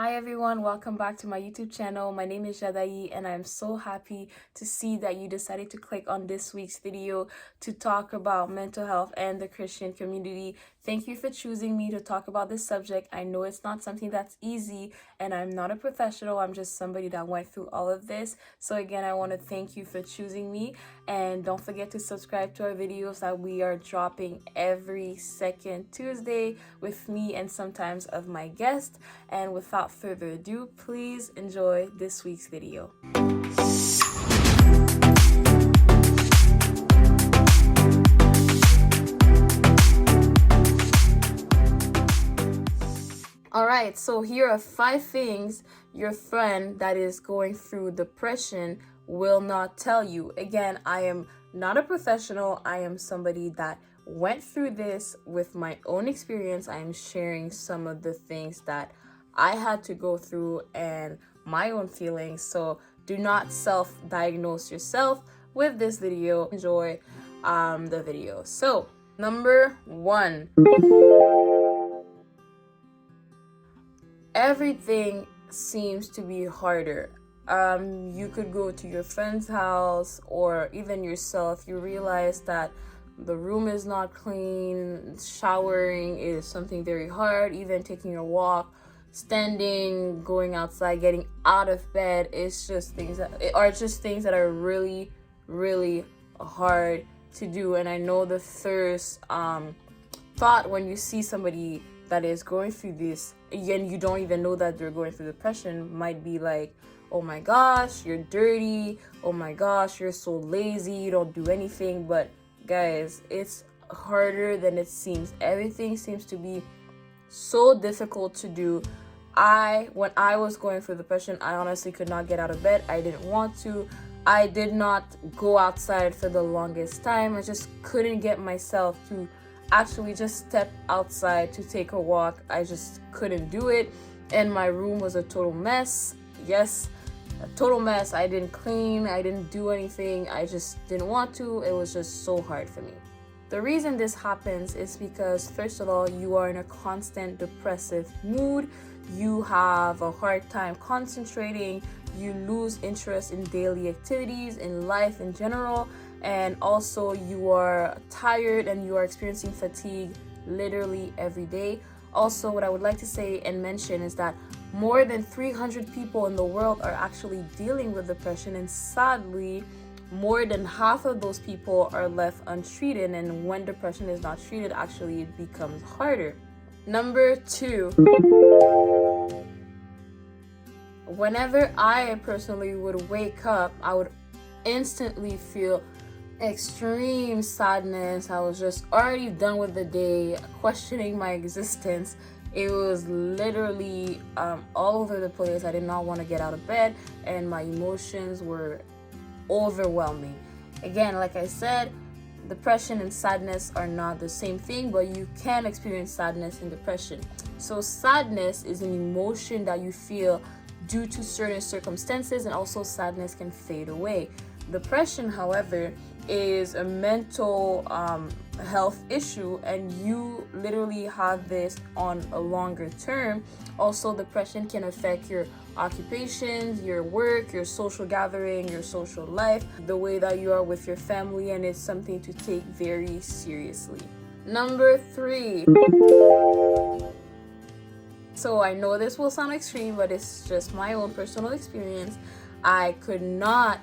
Hi everyone, welcome back to my YouTube channel. My name is Jadai and I'm so happy to see that you decided to click on this week's video to talk about mental health and the Christian community. Thank you for choosing me to talk about this subject. I know it's not something that's easy and I'm not a professional. I'm just somebody that went through all of this. So again, I want to thank you for choosing me, and don't forget to subscribe to our videos that we are dropping every second Tuesday with me and sometimes of my guest. And without further ado, please enjoy this week's video. Alright, so here are 5 things your friend that is going through depression will not tell you. Again, I am not a professional. I am somebody that went through this with my own experience. I am sharing some of the things that I had to go through and my own feelings. So do not self-diagnose yourself with this video. Enjoy the video. So number 1, everything seems to be harder. You could go to your friend's house or even yourself. You realize that the room is not clean. Showering is something very hard. Even taking a walk, standing, going outside, getting out of bed, it's just things that are really, really hard to do. And I know the first thought when you see somebody that is going through this and you don't even know that they're going through depression might be like, oh my gosh, you're dirty, oh my gosh, you're so lazy, you don't do anything. But guys, it's harder than it seems. Everything seems to be so difficult to do. When I was going through depression, I honestly could not get out of bed. I didn't want to. I did not go outside for the longest time. I just couldn't get myself to actually just step outside to take a walk. I just couldn't do it. And my room was a total mess. Yes, a total mess. I didn't clean. I didn't do anything. I just didn't want to. It was just so hard for me. The reason this happens is because, first of all, you are in a constant depressive mood. You have a hard time concentrating. You lose interest in daily activities, in life in general. And also you are tired and you are experiencing fatigue literally every day. Also, what I would like to say and mention is that more than 300 people in the world are actually dealing with depression, and sadly, more than half of those people are left untreated. And when depression is not treated, actually it becomes harder. Number 2, whenever I personally would wake up, I would instantly feel extreme sadness. I was just already done with the day, questioning my existence. It was literally all over the place. I did not want to get out of bed, and my emotions were overwhelming. Again, like I said, depression and sadness are not the same thing, but you can experience sadness and depression. So sadness is an emotion that you feel due to certain circumstances, and also sadness can fade away. Depression, however, is a mental health issue, and you literally have this on a longer term. Also, depression can affect your occupations, your work, your social gathering, your social life, the way that you are with your family, and it's something to take very seriously. Number 3. So I know this will sound extreme, but it's just my own personal experience. I could not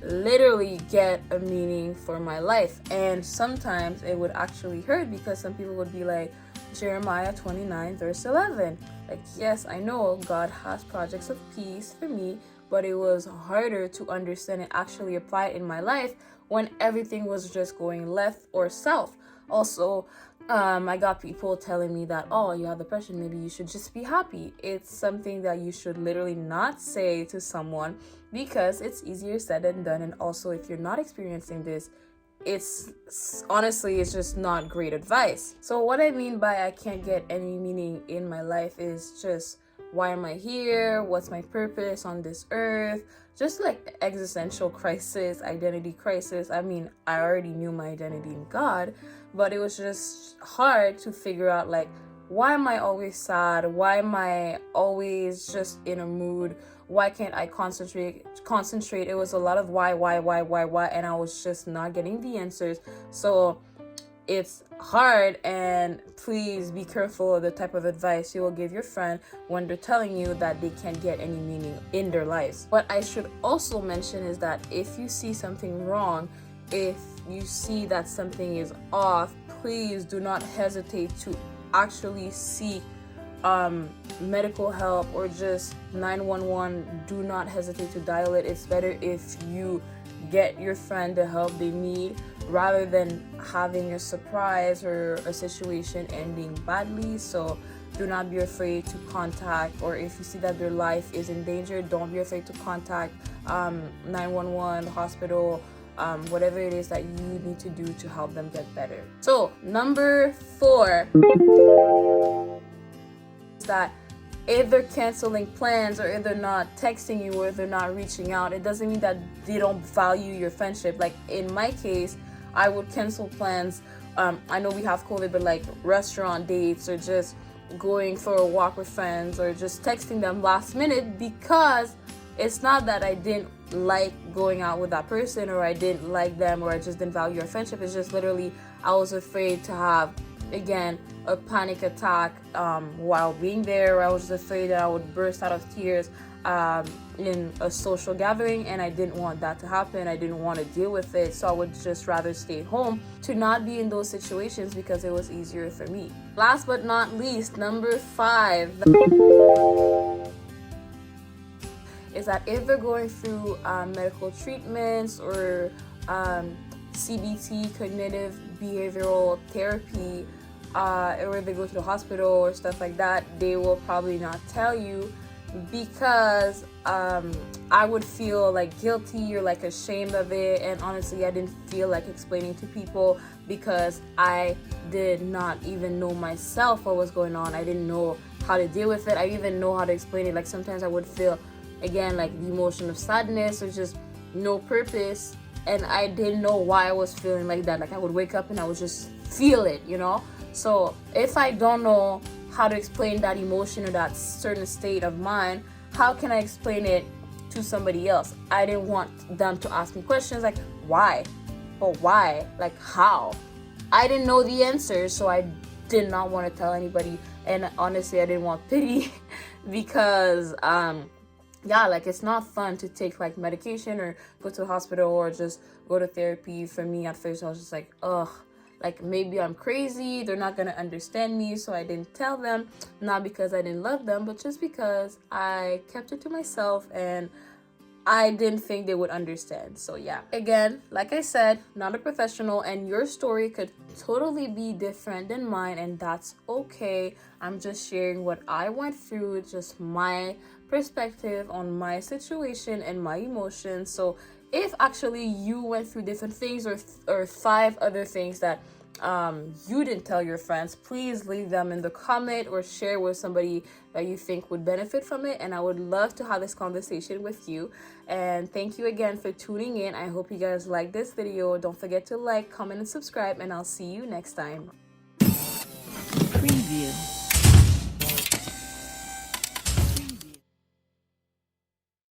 literally get a meaning for my life, and sometimes it would actually hurt because some people would be like, Jeremiah 29 verse 11, like, yes, I know God has projects of peace for me, but it was harder to understand and actually apply it in my life when everything was just going left or south. Also, I got people telling me that, oh, you have depression, maybe you should just be happy. It's something that you should literally not say to someone, because it's easier said than done. And also, if you're not experiencing this, it's just not great advice. So what I mean by I can't get any meaning in my life is just, why am I here? What's my purpose on this earth? Just like existential crisis, identity crisis. I mean, I already knew my identity in God, but it was just hard to figure out, like, why am I always sad? Why am I always just in a mood? Why can't I concentrate? It was a lot of why, and I was just not getting the answers. So it's hard, and please be careful of the type of advice you will give your friend when they're telling you that they can't get any meaning in their lives. What I should also mention is that if you see something wrong, if you see that something is off, please do not hesitate to actually seek medical help, or just 911. Do not hesitate to dial it. It's better if you get your friend the help they need, rather than having a surprise or a situation ending badly. So do not be afraid to contact, or if you see that their life is in danger, don't be afraid to contact 911, hospital, whatever it is that you need to do to help them get better. So number 4 is that if they're canceling plans, or if they're not texting you, or if they're not reaching out, it doesn't mean that they don't value your friendship. Like in my case, I would cancel plans. I know we have COVID, but like restaurant dates, or just going for a walk with friends, or just texting them last minute, because it's not that I didn't like going out with that person, or I didn't like them, or I just didn't value our friendship. It's just literally I was afraid to have, again, a panic attack while being there. I was afraid that I would burst out of tears in a social gathering, and I didn't want that to happen. I didn't want to deal with it, so I would just rather stay home to not be in those situations, because it was easier for me. Last but not least, number 5 is that if they're going through medical treatments, or CBT, cognitive behavioral therapy, or they go to the hospital or stuff like that, they will probably not tell you, because I would feel like guilty or like ashamed of it. And honestly, I didn't feel like explaining to people, because I did not even know myself what was going on. I didn't know how to deal with it. I didn't even know how to explain it. Like sometimes I would feel, again, like the emotion of sadness, or just no purpose, and I didn't know why I was feeling like that. Like I would wake up and I would just feel it, you know? So if I don't know how to explain that emotion, or that certain state of mind, how can I explain it to somebody else? I didn't want them to ask me questions like, why? But why? Like, how? I didn't know the answer, so I did not want to tell anybody. And honestly, I didn't want pity because yeah, like it's not fun to take like medication, or go to the hospital, or just go to therapy. For me, at first I was just like, ugh, like maybe I'm crazy, they're not gonna understand me. So I didn't tell them, not because I didn't love them, but just because I kept it to myself, and I didn't think they would understand. So yeah, again, like I said, not a professional, and your story could totally be different than mine, and that's okay. I'm just sharing what I went through, just my perspective on my situation and my emotions. So if actually you went through different things, or 5 other things that you didn't tell your friends, please leave them in the comment, or share with somebody that you think would benefit from it. And I would love to have this conversation with you. And thank you again for tuning in. I hope you guys like this video. Don't forget to like, comment, and subscribe, and I'll see you next time. Preview.